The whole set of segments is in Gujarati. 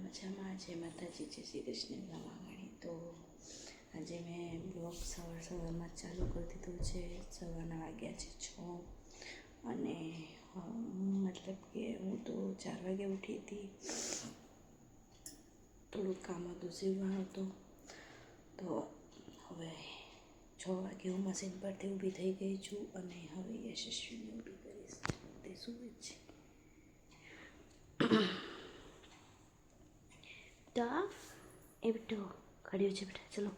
મજામાં. જય માતાજી, જય શ્રી કૃષ્ણ વાણી. તો આજે મેં બ્લોગ સવારમાં ચાલુ કરી દીધું છે. સવારના વાગ્યા છે 6 અને મતલબ કે હું તો 4 વાગે ઉઠી હતી. થોડુંક કામ હતું, સીવવાનું હતું. તો હવે 6 વાગે હું મશીન પરથી ઊભી થઈ ગઈ છું અને હવે યશસ્વીને ઊભી કરીશ. તે શું છે बेटा, ए बेटो खड़ी हो जाए बेटा, चलो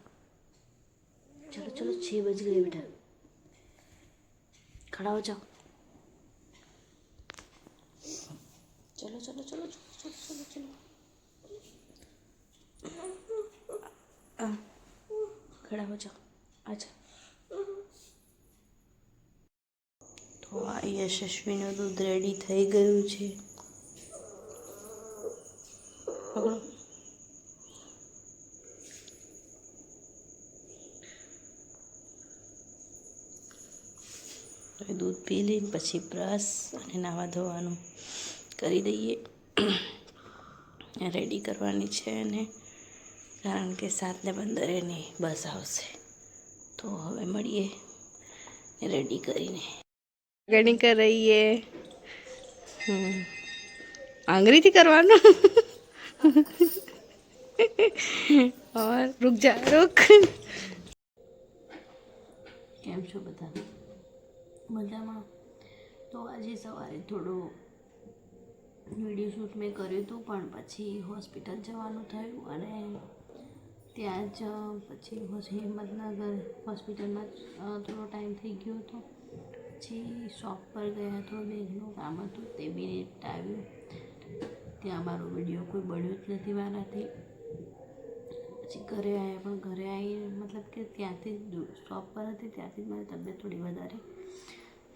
चलो चलो 6 बज गए बेटा, खड़ा हो जाओ, चलो चलो चलो चलो चलो चलो चलो खड़ा हो जाओ, अच्छा। तो आ यशस्वीનું દૂધ રેડી થઈ ગયું છે. પકડો. दूध पी ली पछी ब्रश અને નાવા ધોવાનું કરી દઈએ. રેડી કરવાની છે અને કારણ કે 7:15 એની બસ આવશે. તો હવે મળીએ રેડી કરીને. ગણી कर रही है. आंगली करवाना और रुक जा रुक. કેમ છો બધા? મજામાં. તો આજે સવારે થોડો વિડીયો શૂટ મેં કર્યું હતું, પણ પછી હોસ્પિટલ જવાનું થયું અને ત્યાં જ પછી હિંમતનગર હોસ્પિટલમાં થોડો ટાઈમ થઈ ગયો હતો. પછી શોપ પર ગયા, થોડું બેગનું કામ હતું તે બી નિપટાવ્યું. ત્યાં મારો વિડીયો કોઈ બન્યો જ નથી મારાથી. પછી ઘરે આવ્યા, પણ ઘરે આવી મતલબ કે ત્યાંથી જ શોપ પર હતી ત્યાંથી જ મારી તબિયત થોડી વધારે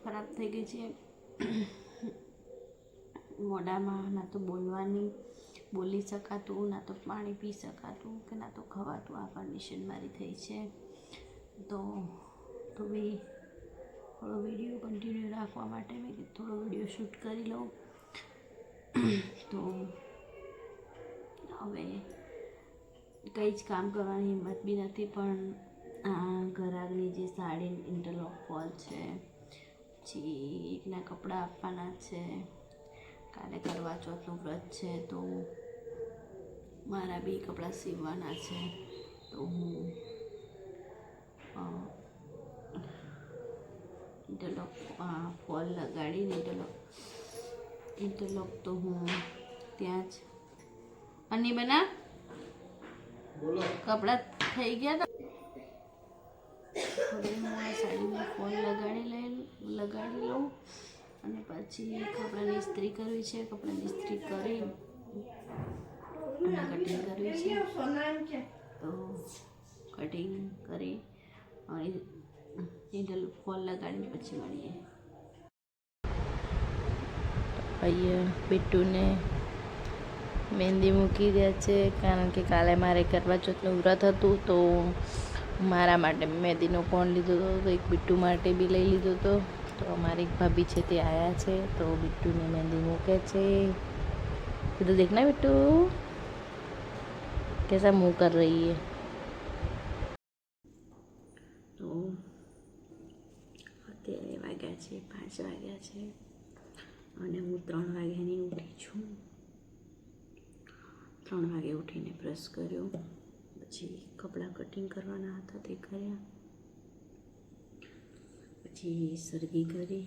ખરાબ થઈ ગઈ છે. મોઢામાં ના તો બોલી શકાતું, ના તો પાણી પી શકાતું, કે ના તો ખવાતું. આ કન્ડિશન મારી થઈ છે. તો બી થોડો વિડીયો કન્ટિન્યુ રાખવા માટે મેં થોડો વિડીયો શૂટ કરી લઉં. તો હવે કંઈ જ કામ કરવાની હિંમત બી નથી, પણ આ ઘરાગની જે સાડી ઇન્ટરલોક ફોલ છે, પછી એકના કપડાં આપવાના છે. કાલે કરવા ચોથનું વ્રત છે, તો મારા બી કપડાં સીવવાના છે. તો હું ઇન્ટરલોક ફોલ લગાડીને ઇન્ટરલોક તો હું ત્યાં જ અને બના કપડાં થઈ ગયા. હવે હું આ સાડીમાં ફોલ લગાડી લઉં અને પછી કપડાની ઇસ્ત્રી કરવી છે. કપડાની ઇસ્ત્રી કરી અને કટિંગ કરવી છે. તો કટિંગ કરી ઇન્ટરલોક ફોલ લગાડીને પછી મળીએ. અહીંયા બિટ્ટુને મહેંદી મૂકી રહ્યા છે, કારણ કે કાલે મારે કરવા ચોથનું વ્રત હતું. તો મારા માટે મહેંદીનો કોણ લીધો હતો, તો એક બિટ્ટુ માટે બી લઈ લીધો હતો. તો અમારી એક ભાભી છે તે આવ્યા છે, તો બિટ્ટુને મહેંદી મૂકે છે. तो देखना बिट्टू कैसा मुंह कर रही है. તો અત્યારે વાગ્યા છે 5 વાગ્યા છે અને હું 3 વાગ્યાની ઉઠી છું. 3 વાગે ઉઠીને બ્રશ કર્યો, પછી કપડાં કટિંગ કરવાના હતા તે કર્યા, પછી સરગી કરી.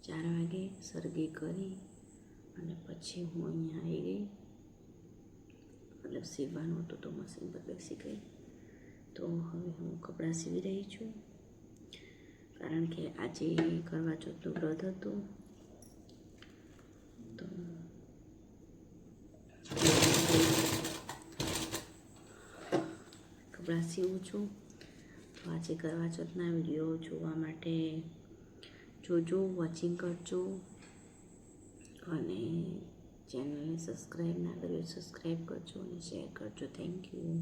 4 વાગે સરગી કરી અને પછી હું અહીંયા આવી ગઈ. મતલબ સીવવાનું હતું તો મશીન પર બેસી ગઈ. તો હવે હું કપડાં સીવી રહી છું, કારણ કે આજે કરવા ચોથનું વ્રત હતું. તો કપડાં સીવું છું. તો આજે કરવા ચોથના વિડીયો જોવા માટે જોજો, વોચિંગ કરજો અને ચેનલને સબસ્ક્રાઈબ ના કર્યો સબસ્ક્રાઈબ કરજો અને શેર કરજો. Thank you.